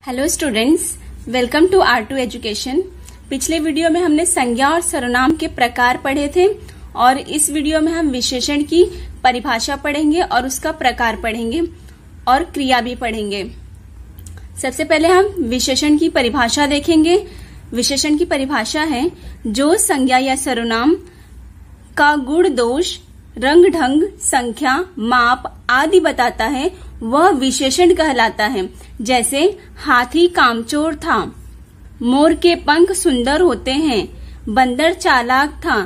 Hello students, welcome to R2 education. पिछले video में हमने संज्ञा और सर्वनाम के प्रकार पढ़े थे और इस वीडियो में हम विशेषण की परिभाषा पढ़ेंगे और उसका प्रकार पढ़ेंगे और क्रिया भी पढ़ेंगे। सबसे पहले हम विशेषण की परिभाषा देखेंगे। विशेषण की परिभाषा है जो संज्ञा या सर्वनाम का गुण, दोष, रंग, ढंग, संख्या, माप आदि बताता है वह विशेषण कहलाता है। जैसे हाथी कामचोर था, मोर के पंख सुंदर होते हैं, बंदर चालाक था।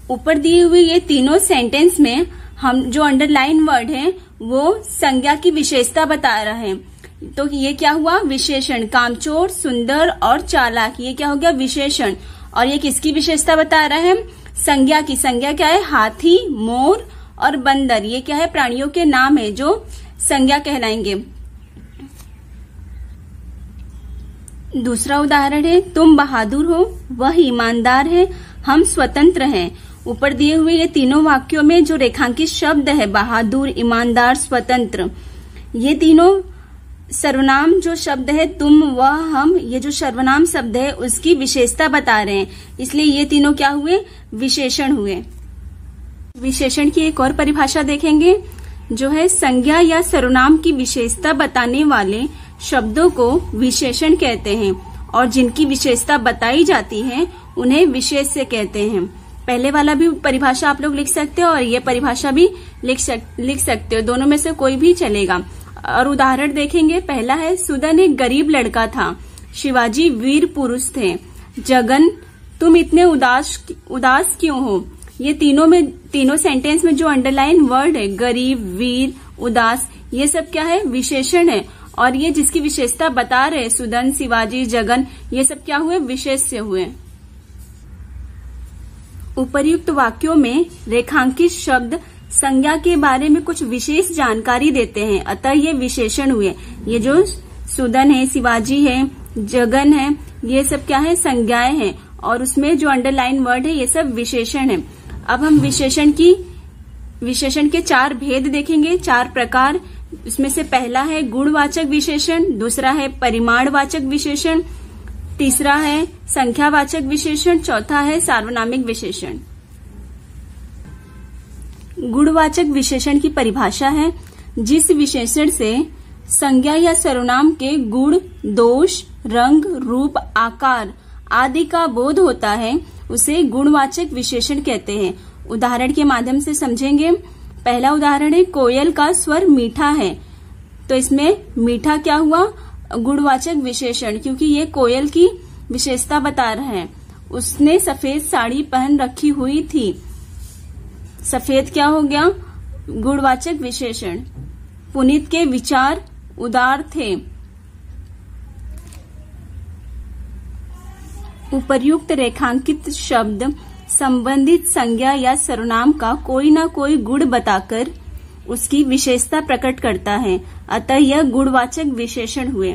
ऊपर दिए हुए ये तीनों सेंटेंस में हम जो अंडरलाइन वर्ड है वो संज्ञा की विशेषता बता रहा है। तो ये क्या हुआ? विशेषण। कामचोर, सुंदर और चालाक, ये क्या हो गया? विशेषण। और ये किसकी विशेषता बता रहा है? संज्ञा की। संज्ञा क्या है? हाथी, मोर और बंदर, ये क्या है? प्राणियों के नाम है जो संज्ञा कहलाएंगे। दूसरा उदाहरण है तुम बहादुर हो, वह ईमानदार है, हम स्वतंत्र हैं। ऊपर दिए हुए ये तीनों वाक्यों में जो रेखांकित शब्द है बहादुर, ईमानदार, स्वतंत्र, ये तीनों सर्वनाम जो शब्द है तुम, वह, हम, ये जो सर्वनाम शब्द है उसकी विशेषता बता रहे हैं, इसलिए ये तीनों क्या हुए? विशेषण हुए। विशेषण की एक और परिभाषा देखेंगे जो है संज्ञा या सर्वनाम की विशेषता बताने वाले शब्दों को विशेषण कहते हैं और जिनकी विशेषता बताई जाती है उन्हें विशेष्य कहते हैं। पहले वाला भी परिभाषा आप लोग लिख सकते हो और ये परिभाषा भी लिख सकते हो, दोनों में से कोई भी चलेगा। और उदाहरण देखेंगे। पहला है सुदन एक गरीब लड़का था, शिवाजी वीर पुरुष थे, जगन तुम इतने उदास क्यों हो। ये तीनों सेंटेंस में जो अंडरलाइन वर्ड है गरीब, वीर, उदास, ये सब क्या है? विशेषण है। और ये जिसकी विशेषता बता रहे सुदन, शिवाजी, जगन, ये सब क्या हुए? विशेष्य हुए। उपर्युक्त वाक्यों में रेखांकित शब्द संज्ञा के बारे में कुछ विशेष जानकारी देते हैं, अतः ये विशेषण हुए। ये जो सुदन है, शिवाजी है, जगन है, ये सब क्या है? संज्ञाएं हैं और उसमें जो अंडरलाइन वर्ड है ये सब विशेषण है। अब हम विशेषण के 4 भेद देखेंगे, 4 प्रकार। इसमें से पहला है गुणवाचक विशेषण, दूसरा है परिमाणवाचक विशेषण, तीसरा है संख्यावाचक विशेषण, चौथा है सार्वनामिक विशेषण। गुणवाचक विशेषण की परिभाषा है जिस विशेषण से संज्ञा या सर्वनाम के गुण, दोष, रंग, रूप, आकार आदि का बोध होता है उसे गुणवाचक विशेषण कहते हैं। उदाहरण के माध्यम से समझेंगे। पहला उदाहरण है कोयल का स्वर मीठा है, तो इसमें मीठा क्या हुआ? गुणवाचक विशेषण, क्योंकि ये कोयल की विशेषता बता रहा है। उसने सफेद साड़ी पहन रखी हुई थी, सफेद क्या हो गया? गुणवाचक विशेषण। पुनीत के विचार उदार थे। उपर्युक्त रेखांकित शब्द संबंधित संज्ञा या सर्वनाम का कोई ना कोई गुण बताकर उसकी विशेषता प्रकट करता है, अतः यह गुणवाचक विशेषण हुए।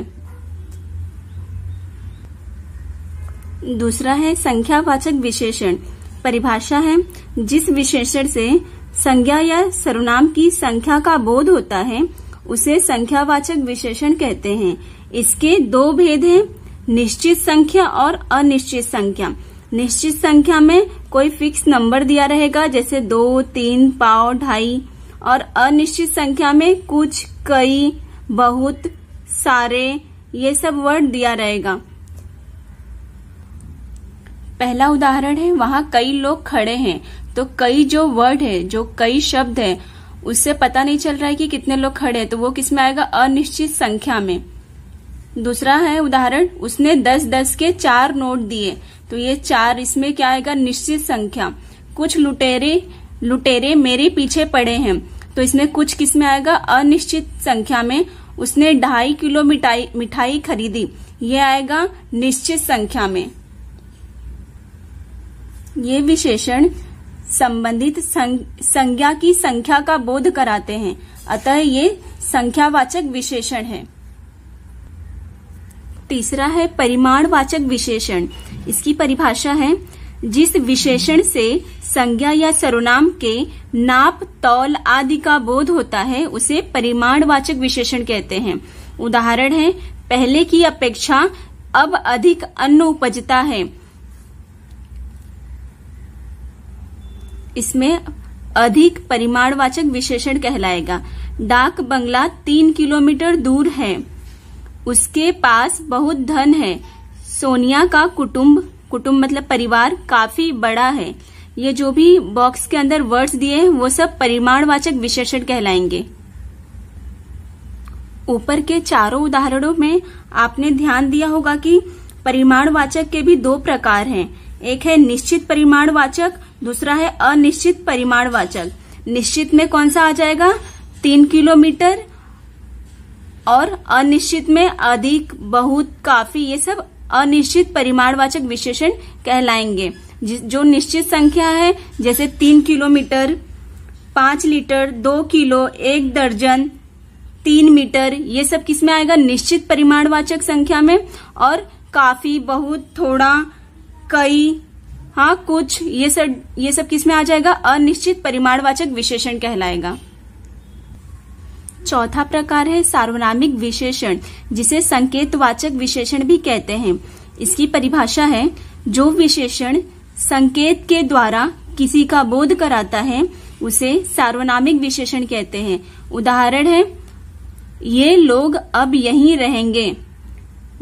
दूसरा है संख्यावाचक विशेषण। परिभाषा है जिस विशेषण से संज्ञा या सर्वनाम की संख्या का बोध होता है उसे संख्यावाचक विशेषण कहते हैं। इसके 2 भेद हैं, निश्चित संख्या और अनिश्चित संख्या। निश्चित संख्या में कोई फिक्स नंबर दिया रहेगा जैसे 2, 3, पाव, ढाई, और अनिश्चित संख्या में कुछ, कई, बहुत, सारे, ये सब वर्ड दिया रहेगा। पहला उदाहरण है वहां कई लोग खड़े हैं, तो कई जो वर्ड है, जो कई शब्द है, उससे पता नहीं चल रहा है कि कितने लोग खड़े हैं, तो वो किस में आएगा? अनिश्चित संख्या में। दूसरा है उदाहरण उसने 10-10 के 4 नोट दिए, तो ये 4 इसमें क्या आएगा? निश्चित संख्या। कुछ लुटेरे मेरे पीछे पड़े हैं, तो इसमें कुछ किस में आएगा? अनिश्चित संख्या में। उसने 2.5 किलो मिठाई खरीदी, ये आएगा निश्चित संख्या में। ये विशेषण संबंधित संज्ञा की संख्या का बोध कराते हैं, अतः ये संख्यावाचक विशेषण है। तीसरा है परिमाणवाचक विशेषण। इसकी परिभाषा है जिस विशेषण से संज्ञा या सर्वनाम के नाप, तौल आदि का बोध होता है उसे परिमाणवाचक विशेषण कहते हैं। उदाहरण है पहले की अपेक्षा अब अधिक अन्न उपजता है। इसमें अधिक परिमाणवाचक विशेषण कहलाएगा। डाक बंगला 3 किलोमीटर दूर है। उसके पास बहुत धन है। सोनिया का कुटुंब मतलब परिवार काफी बड़ा है। ये जो भी बॉक्स के अंदर वर्ड्स दिए हैं वो सब परिमाणवाचक विशेषण कहलाएंगे। ऊपर के चारों उदाहरणों में आपने ध्यान दिया होगा कि परिमाणवाचक के भी 2 प्रकार हैं। एक है निश्चित परिमाणवाचक, दूसरा है अनिश्चित परिमाणवाचक। निश्चित में कौन सा आ जाएगा? 3 किलोमीटर, और अनिश्चित में अधिक, बहुत, काफी, ये सब अनिश्चित परिमाणवाचक विशेषण कहलाएंगे। जो निश्चित संख्या है जैसे 3 किलोमीटर, 5 लीटर, 2 किलो, 1 दर्जन, 3 मीटर, ये सब किस में आएगा? निश्चित परिमाणवाचक संख्या में। और काफी, बहुत, थोड़ा, कई, हाँ, कुछ, ये सब किस में आ जाएगा? अनिश्चित परिमाणवाचक विशेषण कहलाएगा। चौथा प्रकार है सार्वनामिक विशेषण, जिसे संकेतवाचक विशेषण भी कहते हैं। इसकी परिभाषा है जो विशेषण संकेत के द्वारा किसी का बोध कराता है उसे सार्वनामिक विशेषण कहते हैं। उदाहरण है ये लोग अब यहीं रहेंगे।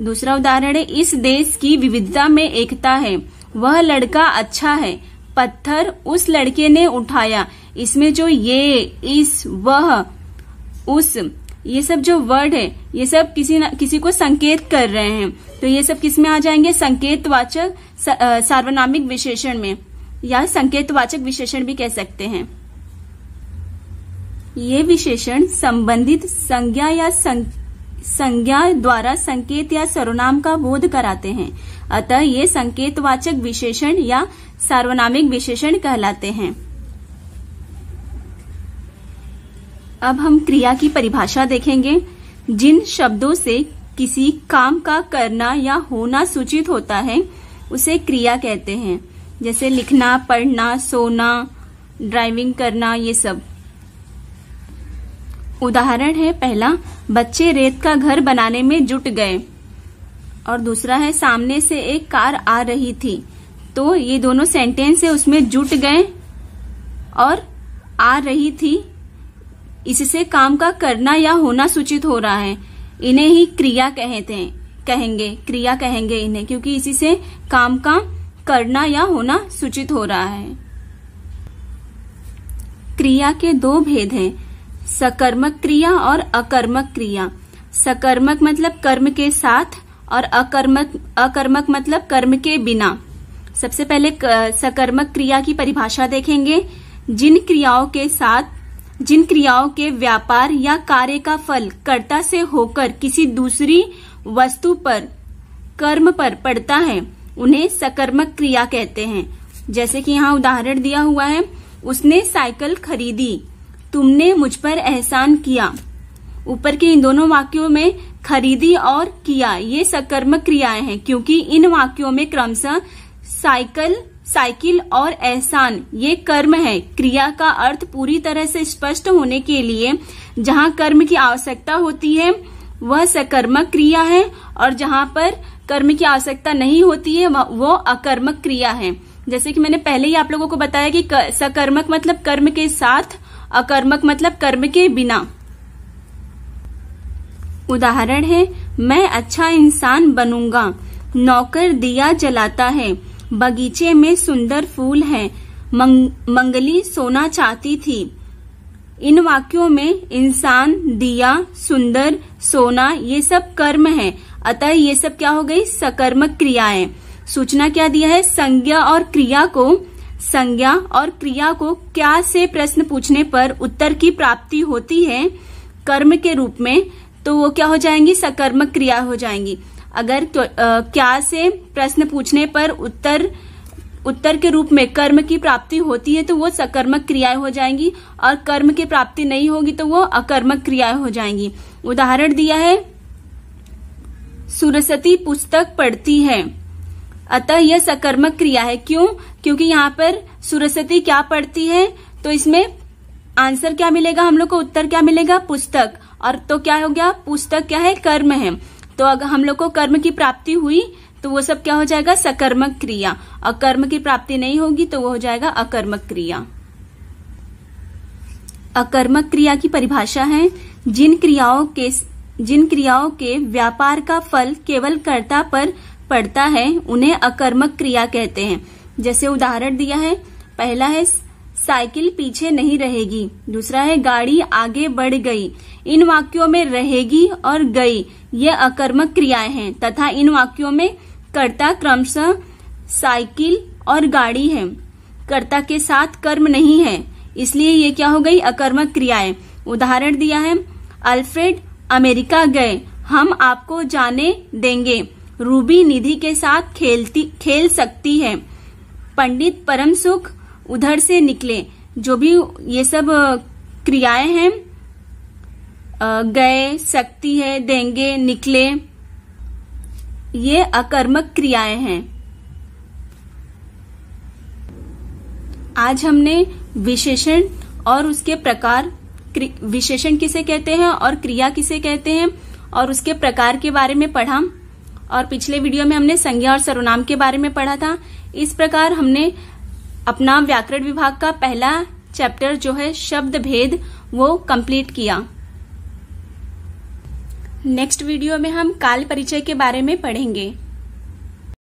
दूसरा उदाहरण है इस देश की विविधता में एकता है। वह लड़का अच्छा है। पत्थर उस लड़के ने उठाया। इसमें जो ये, इस, वह, उस, ये सब जो वर्ड है ये सब किसी को संकेत कर रहे हैं, तो ये सब किस में आ जाएंगे? संकेतवाचक सार्वनामिक विशेषण में, या संकेतवाचक विशेषण भी कह सकते हैं। ये विशेषण संबंधित संज्ञा या संज्ञा द्वारा संकेत या सर्वनाम का बोध कराते हैं। अतः ये संकेतवाचक विशेषण या सार्वनामिक विशेषण कहलाते हैं। अब हम क्रिया की परिभाषा देखेंगे। जिन शब्दों से किसी काम का करना या होना सूचित होता है उसे क्रिया कहते हैं। जैसे लिखना, पढ़ना, सोना, ड्राइविंग करना, ये सब। उदाहरण है पहला, बच्चे रेत का घर बनाने में जुट गए। और दूसरा है सामने से एक कार आ रही थी। तो ये दोनों सेंटेंस है, उसमें जुट गए और आ रही थी, इससे काम का करना या होना सूचित हो रहा है। इन्हें ही क्रिया क्रिया कहेंगे इन्हें, क्योंकि इसी से काम का करना या होना सूचित हो रहा है। क्रिया के 2 भेद हैं, सकर्मक क्रिया और अकर्मक क्रिया। सकर्मक मतलब कर्म के साथ और अकर्मक मतलब कर्म के बिना। सबसे पहले सकर्मक क्रिया की परिभाषा देखेंगे। जिन क्रियाओं के व्यापार या कार्य का फल कर्ता से होकर किसी दूसरी वस्तु पर, कर्म पर पड़ता है उन्हें सकर्मक क्रिया कहते हैं। जैसे कि यहाँ उदाहरण दिया हुआ है, उसने साइकिल खरीदी, तुमने मुझ पर एहसान किया। ऊपर के इन दोनों वाक्यों में खरीदी और किया ये सकर्मक क्रियाएं हैं, क्योंकि इन वाक्यों में क्रमशः साइकिल और एहसान ये कर्म है। क्रिया का अर्थ पूरी तरह से स्पष्ट होने के लिए जहाँ कर्म की आवश्यकता होती है वह सकर्मक क्रिया है, और जहाँ पर कर्म की आवश्यकता नहीं होती है वो अकर्मक क्रिया है। जैसे कि मैंने पहले ही आप लोगों को बताया कि सकर्मक मतलब कर्म के साथ, अकर्मक मतलब कर्म के बिना। उदाहरण है मैं अच्छा इंसान बनूंगा। नौकर दिया जलाता है। बगीचे में सुंदर फूल हैं। मंगली सोना चाहती थी। इन वाक्यों में इंसान, दिया, सुंदर, सोना ये सब कर्म है, अतः ये सब क्या हो गई? सकर्मक क्रियाएं। सूचना क्या दिया है? संज्ञा और क्रिया को क्या से प्रश्न पूछने पर उत्तर की प्राप्ति होती है कर्म के रूप में, तो वो क्या हो जाएंगी? सकर्मक क्रिया हो जाएंगी। अगर क्या से प्रश्न पूछने पर उत्तर के रूप में कर्म की प्राप्ति होती है तो वो सकर्मक क्रियाएं हो जाएंगी, और कर्म की प्राप्ति नहीं होगी तो वो अकर्मक क्रियाएं हो जाएंगी। उदाहरण दिया है सुरसती पुस्तक पढ़ती है, अतः यह सकर्मक क्रिया है। क्यों? क्योंकि यहाँ पर सुरसती क्या पढ़ती है, तो इसमें आंसर क्या मिलेगा हम लोग को? उत्तर क्या मिलेगा? पुस्तक। और तो क्या हो गया? पुस्तक क्या है? कर्म है। तो अगर हम लोग को कर्म की प्राप्ति हुई तो वो सब क्या हो जाएगा, सकर्मक क्रिया, और कर्म की प्राप्ति नहीं होगी तो वो हो जाएगा अकर्मक क्रिया। अकर्मक क्रिया की परिभाषा है, जिन क्रियाओं के व्यापार का फल केवल कर्ता पर पड़ता है उन्हें अकर्मक क्रिया कहते हैं। जैसे उदाहरण दिया है, पहला है साइकिल पीछे नहीं रहेगी, दूसरा है गाड़ी आगे बढ़ गई। इन वाक्यों में रहेगी और गई ये अकर्मक क्रियाएं हैं तथा इन वाक्यों में कर्ता क्रमशः साइकिल और गाड़ी है, कर्ता के साथ कर्म नहीं है, इसलिए ये क्या हो गई, अकर्मक क्रियाएं। उदाहरण दिया है, अल्फ्रेड अमेरिका गए, हम आपको जाने देंगे। रूबी निधि के साथ खेल सकती है। पंडित परम सुख उधर से निकले। जो भी ये सब क्रियाएं हैं, गए, सकती है, देंगे, निकले, ये अकर्मक क्रियाएं हैं। आज हमने विशेषण और उसके प्रकार, विशेषण किसे कहते हैं और क्रिया किसे कहते हैं और उसके प्रकार के बारे में पढ़ा, और पिछले वीडियो में हमने संज्ञा और सर्वनाम के बारे में पढ़ा था। इस प्रकार हमने अपना व्याकरण विभाग का पहला चैप्टर जो है शब्द भेद वो कंप्लीट किया। नेक्स्ट वीडियो में हम काल परिचय के बारे में पढ़ेंगे।